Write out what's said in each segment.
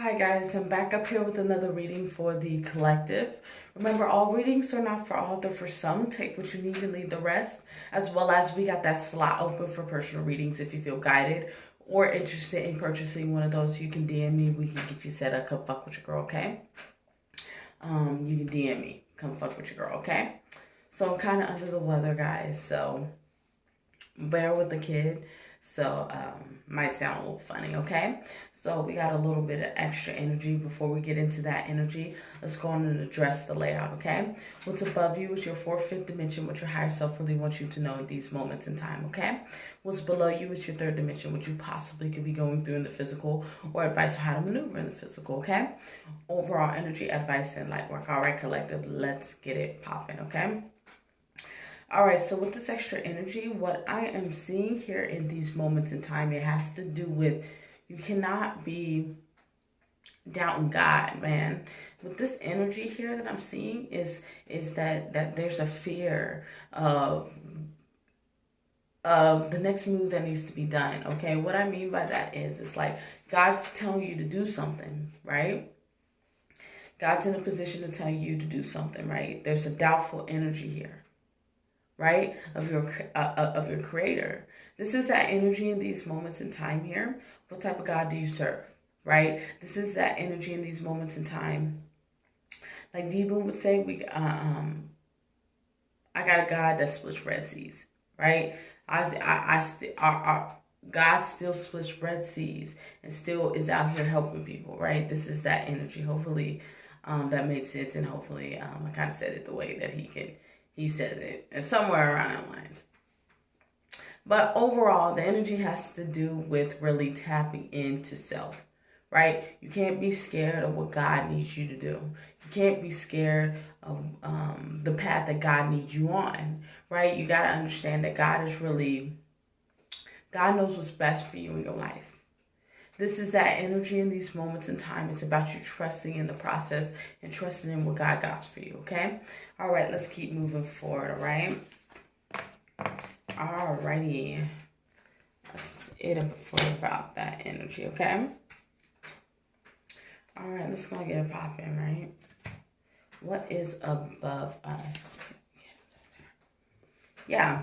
Hi guys, I'm back up here with another reading for the collective. Remember, all readings are not for all, they're for some. Take what you need and leave the rest. As well as we got that slot open for personal readings if you feel guided or interested in purchasing one of those. You can DM me, we can get you set up. Come fuck with your girl, okay? You can DM me, come fuck with your girl, okay? So I'm kind of under the weather, guys, so bear with the kid. So might sound a little funny, okay? So we got a little bit of extra energy. Before we get into that energy, let's go on and address the layout, okay? What's above you is your fourth, fifth dimension, what your higher self really wants you to know in these moments in time, okay? What's below you is your third dimension, what you possibly could be going through in the physical, or advice on how to maneuver in the physical, okay? Overall energy, advice, and light work. All right, collective, let's get it popping, okay? All right, so with this extra energy, what I am seeing here in these moments in time, it has to do with you cannot be doubting God, man. With this energy here that I'm seeing is that there's a fear of the next move that needs to be done. Okay, what I mean by that is it's like God's telling you to do something, right? God's in a position to tell you to do something, right? There's a doubtful energy here, right, of your creator. This is that energy in these moments in time here. What type of God do you serve, right? This is that energy in these moments in time. Like D-Boom would say, I got a God that splits Red Seas, right? God still splits Red Seas and still is out here helping people, right? This is that energy. Hopefully that made sense, and hopefully I kind of said it the way that he says it, and somewhere around that lines. But overall, the energy has to do with really tapping into self, right? You can't be scared of what God needs you to do. You can't be scared of the path that God needs you on, right? You got to understand that God knows what's best for you in your life. This is that energy in these moments in time. It's about you trusting in the process and trusting in what God got for you, okay? All right, let's keep moving forward, all right? All righty. That's it about that energy, okay? All right, let's go get it popping, right? What is above us? Yeah.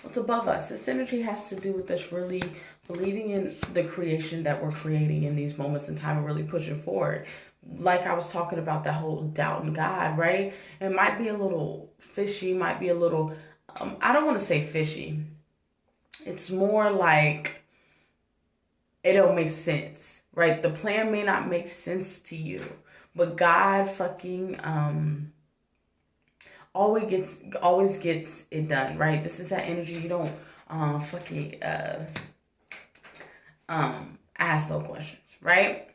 What's above us? This energy has to do with us really believing in the creation that we're creating in these moments in time and really pushing forward. Like I was talking about that whole doubt in God, right? It might be a little fishy, might be a little, I don't want to say fishy. It's more like it don't make sense, right? The plan may not make sense to you, but God fucking, always gets it done, right? This is that energy. You don't ask no questions, right?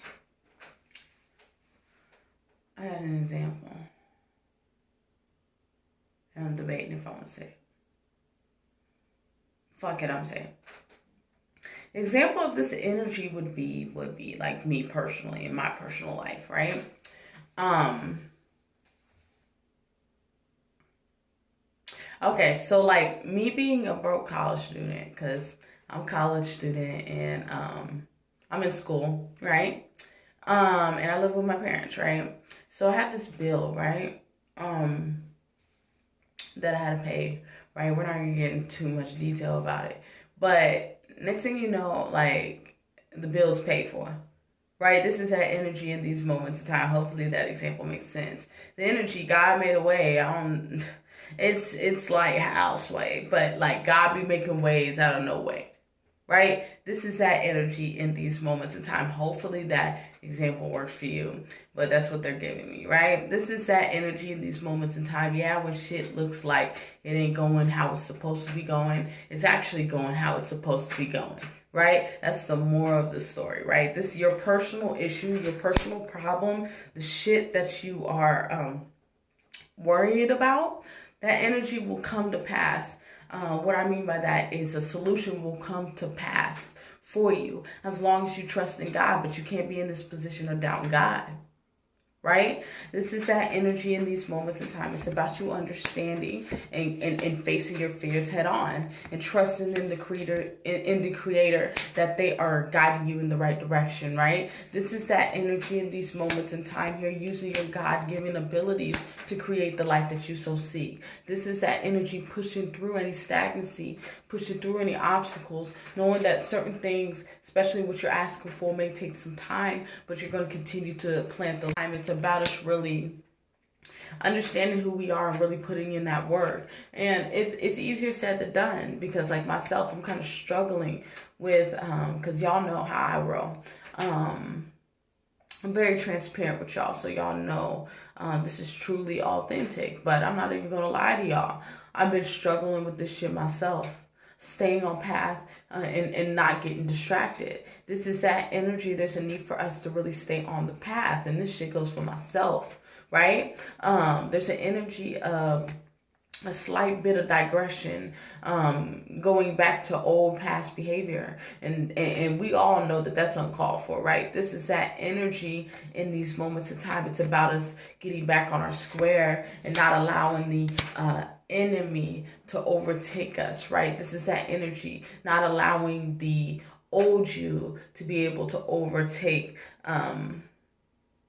I had an example, and I'm debating if I want to say it. Fuck it, I'm saying. Example of this energy would be like me personally in my personal life, right? Okay, so like me being a broke college student, because I'm a college student and I'm in school, right? And I live with my parents, right? So I had this bill, right? That I had to pay, right? We're not gonna get into too much detail about it. But next thing you know, like the bill's paid for. Right? This is that energy in these moments of time. Hopefully that example makes sense. The energy, God made a way. It's like house way, but like God be making ways out of no way. Right? This is that energy in these moments in time. Hopefully that example works for you, but that's what they're giving me, right? This is that energy in these moments in time. Yeah, when shit looks like it ain't going how it's supposed to be going, it's actually going how it's supposed to be going, right? That's the moral of the story, right? This is your personal issue, your personal problem, the shit that you are worried about, that energy will come to pass. What I mean by that is a solution will come to pass for you as long as you trust in God, but you can't be in this position of doubting God, right? This is that energy in these moments in time. It's about you understanding and facing your fears head on and trusting in the creator that they are guiding you in the right direction, right? This is that energy in these moments in time here, using your God-given abilities to create the life that you so seek. This is that energy pushing through any stagnancy, pushing through any obstacles, knowing that certain things, especially what you're asking for, may take some time, but you're going to continue to plant the time. It's about us really understanding who we are and really putting in that work. And it's easier said than done, because like myself, I'm kind of struggling with, because y'all know how I roll. I'm very transparent with y'all, so y'all know this is truly authentic. But I'm not even going to lie to y'all. I've been struggling with this shit myself. Staying on path and not getting distracted. This is that energy. There's a need for us to really stay on the path. And this shit goes for myself, right? There's an energy of a slight bit of digression, going back to old past behavior. And we all know that that's uncalled for, right? This is that energy in these moments of time. It's about us getting back on our square and not allowing the enemy to overtake us, right? This is that energy, not allowing the old you to be able to overtake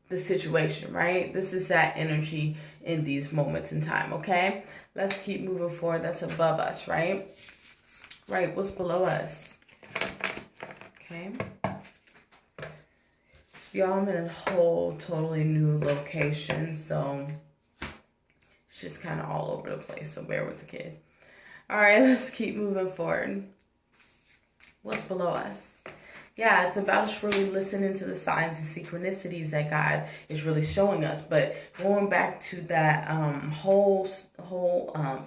the situation, right? This is that energy in these moments in time, okay? Let's keep moving forward. That's above us, right? Right, what's below us? Okay. Y'all, I'm in a whole totally new location, so it's just kind of all over the place, so bear with the kid. All right, let's keep moving forward. What's below us? Yeah, it's about us really listening to the signs and synchronicities that God is really showing us. But going back to that whole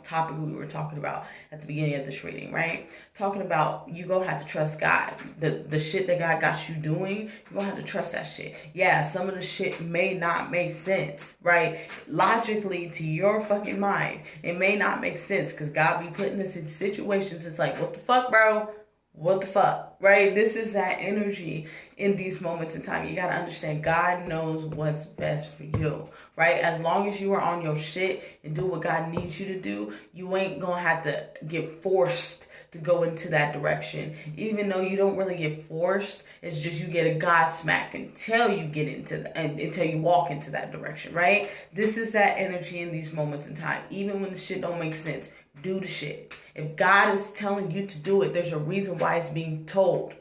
topic we were talking about at the beginning of this reading, right? Talking about you gonna have to trust God. The shit that God got you doing, you're gonna have to trust that shit. Yeah, some of the shit may not make sense, right? Logically, to your fucking mind, it may not make sense because God be putting us in situations. It's like, what the fuck, bro? What the fuck, right? This is that energy in these moments in time. You got to understand God knows what's best for you, right? As long as you are on your shit and do what God needs you to do, you ain't going to have to get forced to go into that direction. Even though you don't really get forced, it's just you get a God smack until you get into until you walk into that direction, right? This is that energy in these moments in time. Even when the shit don't make sense, do the shit. If God is telling you to do it, there's a reason why it's being told,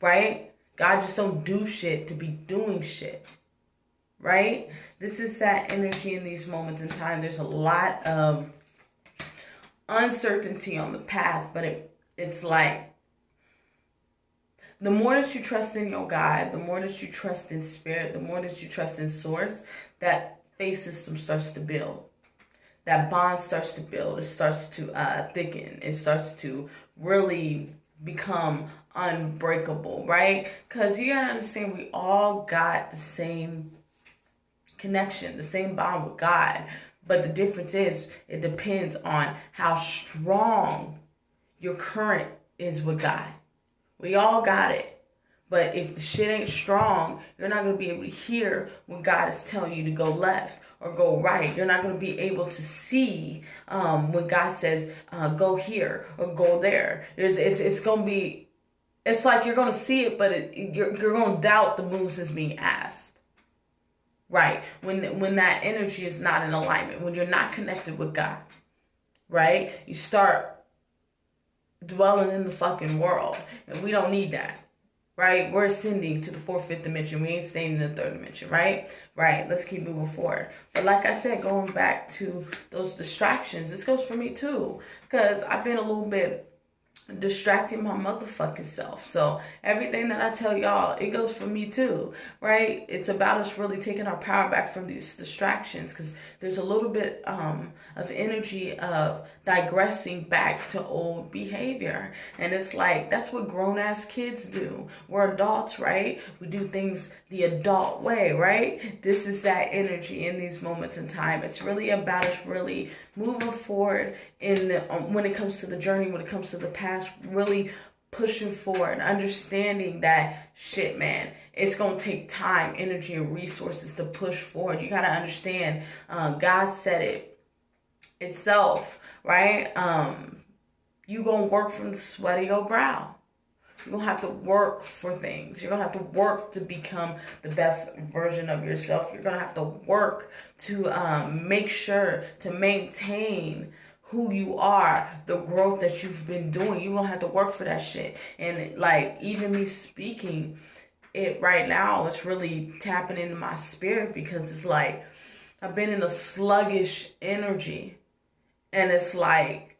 right? God just don't do shit to be doing shit, right? This is that energy in these moments in time. There's a lot of uncertainty on the path, but it's like the more that you trust in your God, the more that you trust in spirit, the more that you trust in source, that faith system starts to build. That bond starts to build. It starts to thicken. It starts to really become unbreakable, right? Because you gotta understand, we all got the same connection, the same bond with God. But the difference is, it depends on how strong your current is with God. We all got it. But if the shit ain't strong, you're not going to be able to hear when God is telling you to go left or go right. You're not going to be able to see when God says go here or go there. It's going to be, it's like you're going to see it, but you're going to doubt the moves that's being asked. Right? When that energy is not in alignment, when you're not connected with God, right? You start dwelling in the fucking world, and we don't need that. Right? We're ascending to the 4th, 5th dimension. We ain't staying in the 3rd dimension, right? Right. Let's keep moving forward. But like I said, going back to those distractions, this goes for me too. Because I've been a little bit distracting my motherfucking self. So everything that I tell y'all, it goes for me too, right? It's about us really taking our power back from these distractions, because there's a little bit of energy of digressing back to old behavior. And it's like, that's what grown-ass kids do. We're adults, right? We do things the adult way, right? This is that energy in these moments in time. It's really about us really moving forward in the when it comes to the journey, when it comes to the past, really pushing forward, understanding that shit, man, it's going to take time, energy, and resources to push forward. You got to understand, God said it itself, right? You going to work from the sweat of your brow. You're going to have to work for things. You're going to have to work to become the best version of yourself. You're going to have to work to make sure to maintain who you are, the growth that you've been doing. You're going to have to work for that shit. And like, even me speaking it right now, it's really tapping into my spirit, because it's like I've been in a sluggish energy. And it's like,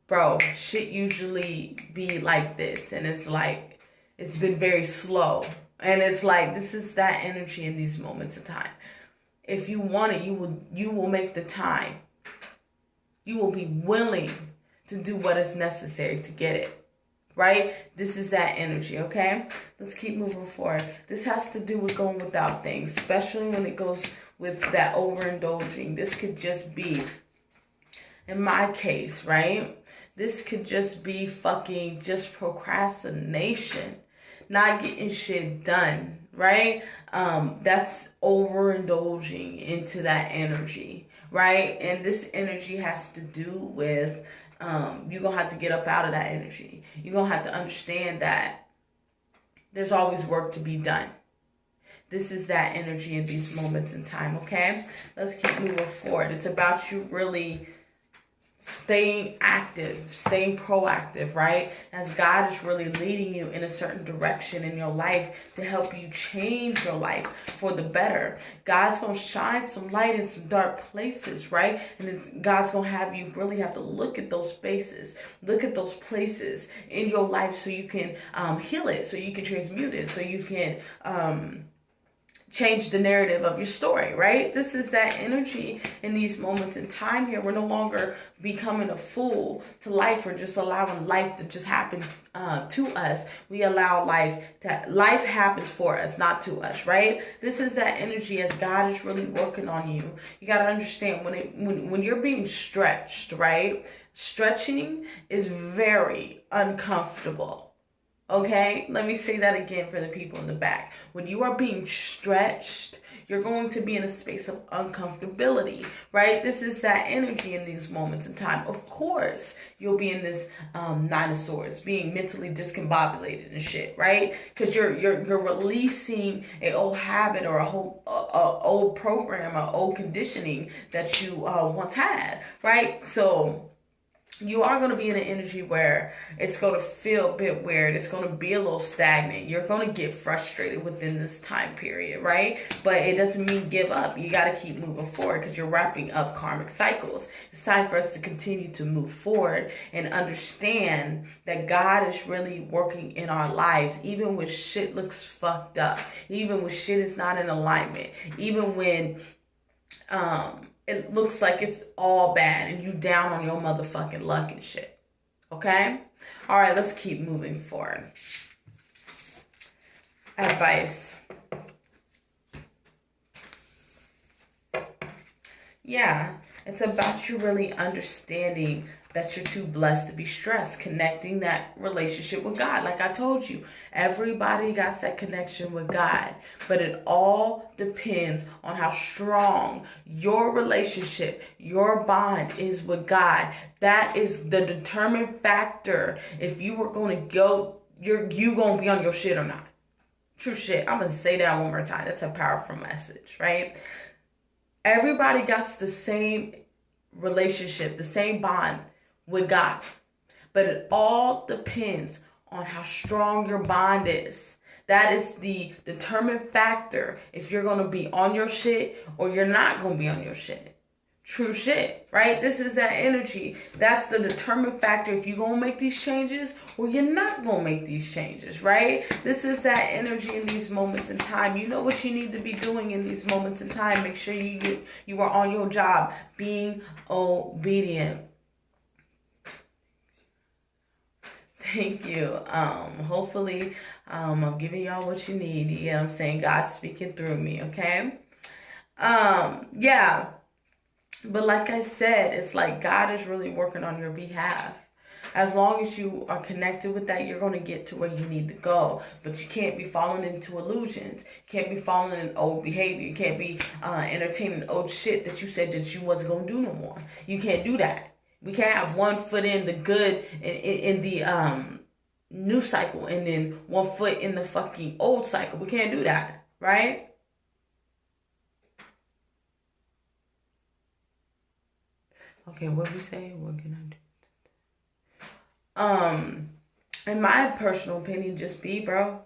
bro, shit usually be like this. And it's like, it's been very slow. And it's like, this is that energy in these moments of time. If you want it, you will make the time. You will be willing to do what is necessary to get it. Right? This is that energy, okay? Let's keep moving forward. This has to do with going without things, especially when it goes with that overindulging. This could just be, in my case, right? This could just be fucking just procrastination, not getting shit done, right? That's overindulging into that energy, right? And this energy has to do with, you're going to have to get up out of that energy. You're going to have to understand that there's always work to be done. This is that energy in these moments in time, okay? Let's keep moving forward. It's about you really staying active, staying proactive, right? As God is really leading you in a certain direction in your life to help you change your life for the better. God's going to shine some light in some dark places, right? And God's going to have you really have to look at those spaces, look at those places in your life so you can heal it, so you can transmute it, so you can change the narrative of your story, right? This is that energy in these moments in time here. We're no longer becoming a fool to life or just allowing life to just happen to us. We allow life happens for us, not to us, right? This is that energy as God is really working on you. You got to understand when you're being stretched, right? Stretching is very uncomfortable. Okay, let me say that again for the people in the back. When you are being stretched, you're going to be in a space of uncomfortability, right? This is that energy in these moments in time. Of course, you'll be in this Nine of Swords, being mentally discombobulated and shit, right? Because you're releasing an old habit or a old program or old conditioning that you once had, right? So you are going to be in an energy where it's going to feel a bit weird. It's going to be a little stagnant. You're going to get frustrated within this time period, right? But it doesn't mean give up. You got to keep moving forward because you're wrapping up karmic cycles. It's time for us to continue to move forward and understand that God is really working in our lives, even when shit looks fucked up, even when shit is not in alignment, even when it looks like it's all bad and you down on your motherfucking luck and shit. Okay? All right, let's keep moving forward. Advice. Yeah, it's about you really understanding that you're too blessed to be stressed, connecting that relationship with God. Like I told you, everybody got that connection with God, but it all depends on how strong your relationship, your bond is with God. That is the determining factor if you were going to go, you going to be on your shit or not. True shit. I'm going to say that one more time. That's a powerful message, right? Everybody got the same relationship, the same bond with God. But it all depends on how strong your bond is. That is the determined factor if you're going to be on your shit or you're not going to be on your shit. True shit, right? This is that energy. That's the determined factor if you're going to make these changes or you're not going to make these changes, right? This is that energy in these moments in time. You know what you need to be doing in these moments in time. Make sure you are on your job, being obedient. Thank you. Hopefully, I'm giving y'all what you need. You know what I'm saying? God's speaking through me, okay? Yeah. But like I said, it's like God is really working on your behalf. As long as you are connected with that, you're going to get to where you need to go. But you can't be falling into illusions. You can't be falling in old behavior. You can't be entertaining old shit that you said that you wasn't going to do no more. You can't do that. We can't have one foot in the good, in the new cycle, and then one foot in the fucking old cycle. We can't do that, right? Okay, what we say? What can I do? In my personal opinion, just be, bro.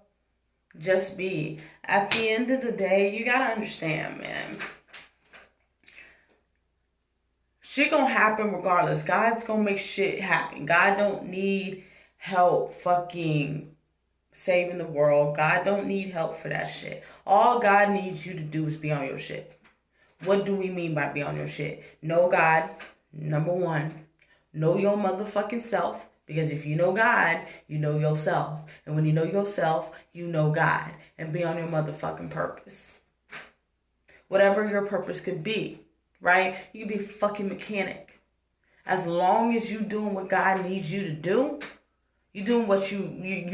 Just be. At the end of the day, you gotta understand, man. Shit gonna happen regardless. God's gonna make shit happen. God don't need help fucking saving the world. God don't need help for that shit. All God needs you to do is be on your shit. What do we mean by be on your shit? Know God. Number one, know your motherfucking self. Because if you know God, you know yourself. And when you know yourself, you know God. And be on your motherfucking purpose. Whatever your purpose could be, right? You could be a fucking mechanic. As long as you doing what God needs you to do, you doing what you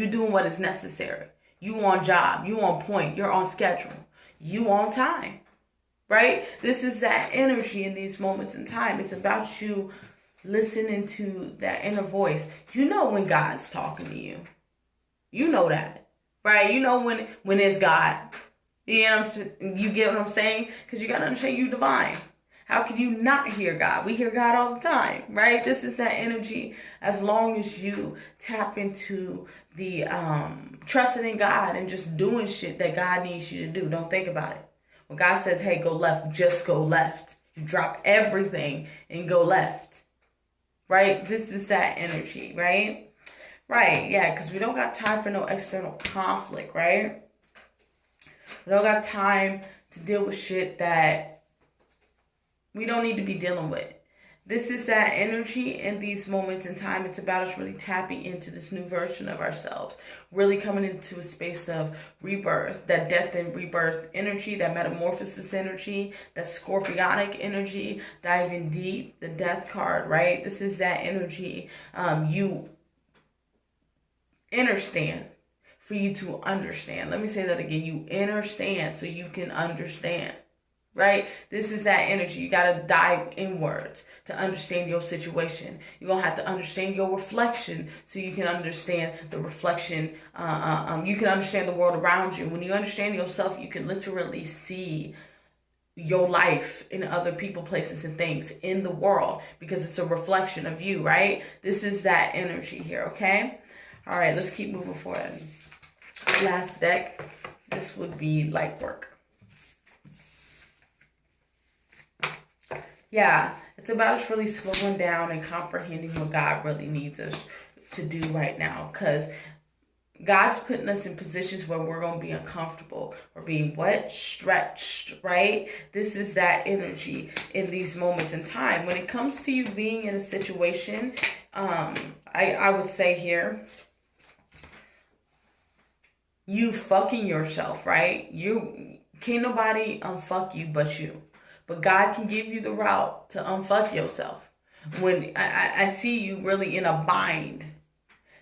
doing what is necessary. You on job, you on point, you're on schedule, you on time. Right? This is that energy in these moments in time. It's about you listening to that inner voice. You know when God's talking to you. You know that. Right? You know when it's God. You get what I'm saying? Because you got to understand you divine. How can you not hear God? We hear God all the time. Right? This is that energy. As long as you tap into the trusting in God and just doing shit that God needs you to do. Don't think about it. When God says, hey, go left, just go left. You drop everything and go left. Right? This is that energy, right? Right, yeah, because we don't got time for no external conflict, right? We don't got time to deal with shit that we don't need to be dealing with. This is that energy in these moments in time. It's about us really tapping into this new version of ourselves. Really coming into a space of rebirth. That death and rebirth energy. That metamorphosis energy. That scorpionic energy. Diving deep. The death card, right? This is that energy. You understand. For you to understand. Let me say that again. You understand so you can understand. Right? This is that energy. You got to dive inwards to understand your situation. You're going to have to understand your reflection so you can understand the reflection. You can understand the world around you. When you understand yourself, you can literally see your life in other people, places, and things in the world because it's a reflection of you, right? This is that energy here, okay? All right, let's keep moving forward. Last deck, this would be light work. Yeah, it's about us really slowing down and comprehending what God really needs us to do right now. Because God's putting us in positions where we're going to be uncomfortable. We're being what? Stretched, right? This is that energy in these moments in time. When it comes to you being in a situation, I would say here, you fucking yourself, right? Can't nobody unfuck you but you. But God can give you the route to unfuck yourself. When I see you really in a bind.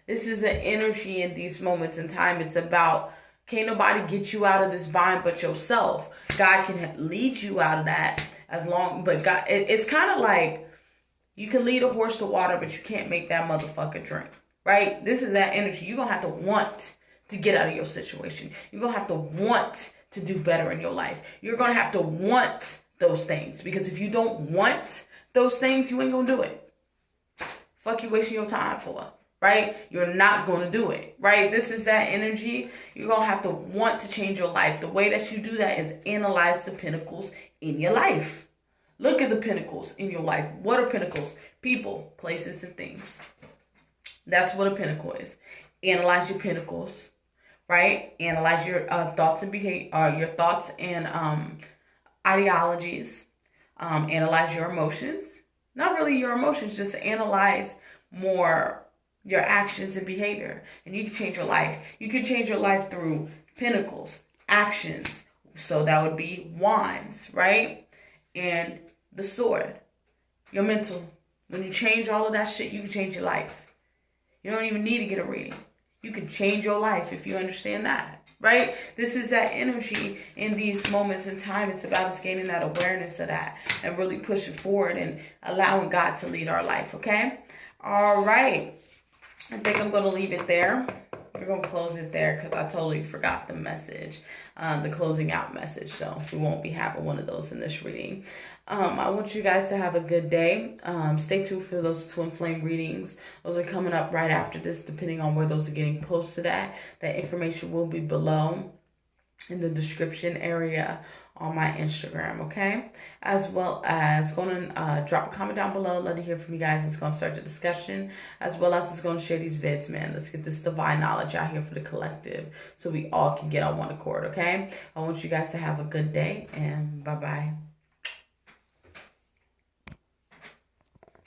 This is an energy in these moments in time. It's about, can't nobody get you out of this bind but yourself. God can lead you out of that but God, it's kind of like, you can lead a horse to water, but you can't make that motherfucker drink. Right? This is that energy. You're going to have to want to get out of your situation. You're going to have to want to do better in your life. You're going to have to want those things. Because if you don't want those things, you ain't gonna do it. Fuck you wasting your time for, right? You're not gonna do it, right? This is that energy. You're gonna have to want to change your life. The way that you do that is analyze the pinnacles in your life. Look at the pinnacles in your life. What are pinnacles? People, places, and things. That's what a pinnacle is. Analyze your pinnacles, right? Analyze your thoughts and behavior, your thoughts and ideologies. Analyze your emotions. Not really your emotions, just analyze more your actions and behavior. And you can change your life. You can change your life through pinnacles, actions. So that would be wands, right? And the sword, your mental. When you change all of that shit, you can change your life. You don't even need to get a reading. You can change your life if you understand that. Right? This is that energy in these moments in time. It's about us gaining that awareness of that and really pushing forward and allowing God to lead our life, okay? All right. I think I'm going to leave it there. We're going to close it there because I totally forgot the message, the closing out message. So we won't be having one of those in this reading. I want you guys to have a good day. Stay tuned for those twin flame readings. Those are coming up right after this, depending on where those are getting posted at. That information will be below in the description area on my Instagram, okay? As well as going to drop a comment down below. Love to hear from you guys. It's going to start the discussion, as well as it's going to share these vids, man. Let's get this divine knowledge out here for the collective so we all can get on one accord, okay? I want you guys to have a good day, and bye-bye.